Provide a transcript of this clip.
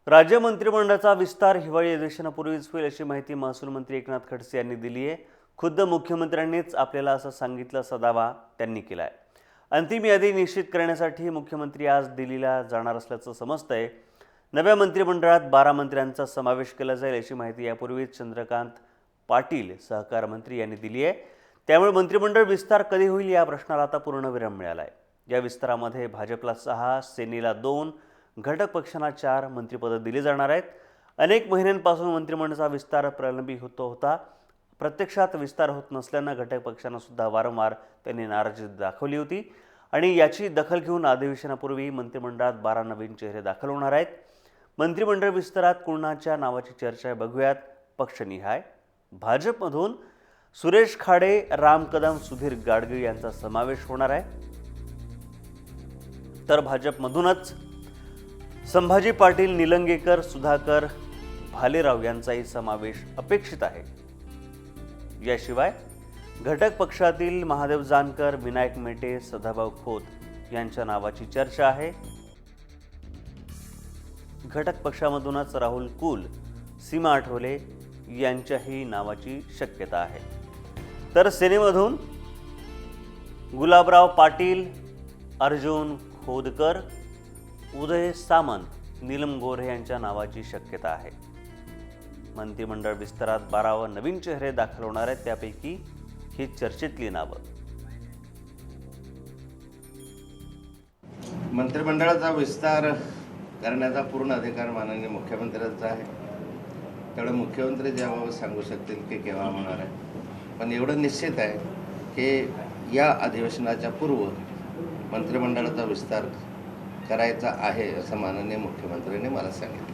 राज्य मंत्रिमंडळाचा विस्तार हिवाळी अधिवेशनापूर्वीच होईल अशी माहिती महसूल मंत्री एकनाथ खडसे यांनी दिली आहे। खुद्द मुख्यमंत्र्यांनीच आपल्याला असं सांगितलं असा दावा त्यांनी केला आहे। अंतिम यादी निश्चित करण्यासाठी मुख्यमंत्री आज दिल्लीला जाणार असल्याचं समजतंय। नव्या मंत्रिमंडळात 12 मंत्र्यांचा समावेश केला जाईल अशी माहिती यापूर्वीच चंद्रकांत पाटील सहकार मंत्री यांनी दिली आहे। त्यामुळे मंत्रिमंडळ विस्तार कधी होईल या प्रश्नाला आता पूर्णविराम मिळाला आहे। या विस्तारामध्ये भाजपला 6, सेनेला 2, घटक पक्षांना 4 मंत्रिपदं दिली जाणार आहेत। अनेक महिन्यांपासून मंत्रिमंडळाचा विस्तार प्रलंबित होता। प्रत्यक्षात विस्तार होत नसल्यानं घटक पक्षांना सुद्धा वारंवार त्यांनी नाराजी दाखवली होती आणि याची दखल घेऊन अधिवेशनापूर्वी मंत्रिमंडळात 12 नवीन चेहरे दाखल होणार आहेत। मंत्रिमंडळ विस्तारात कोणाच्या नावाची चर्चा आहे बघूयात। पक्षनिहाय भाजपमधून सुरेश खाडे, राम कदम, सुधीर गाडगीळ यांचा समावेश होणार आहे। तर भाजपमधूनच संभाजी पाटील, निलंगेकर, सुधाकर, भालेराव यांचाही समावेश अपेक्षित आहे। याशिवाय घटक पक्षातील महादेव जानकर, विनायक मेटे, सदाभाऊ खोत यांच्या नावाची चर्चा आहे। घटक पक्षामधूनच राहुल कुल, सीमा आठवले यांच्याही नावाची शक्यता आहे। तर सेनेमधून गुलाबराव पाटील, अर्जुन खोदकर, उदय सामंत, नीलम गोऱ्हे यांच्या नावाची शक्यता आहे। मंत्रिमंडळ विस्तारात 12 नवीन चेहरे दाखल होणार आहेत, त्यापैकी ही चर्चेतली नावं। मंत्रिमंडळाचा विस्तार करण्याचा पूर्ण अधिकार माननीय मुख्यमंत्र्यांचा आहे। त्यामुळे मुख्यमंत्री ज्याबाबत सांगू शकतील की केव्हा होणार आहे, पण एवढं निश्चित आहे की या अधिवेशनाच्या पूर्व मंत्रिमंडळाचा विस्तार करायचा आहे असं माननीय मुख्यमंत्र्यांनी मला सांगितलं।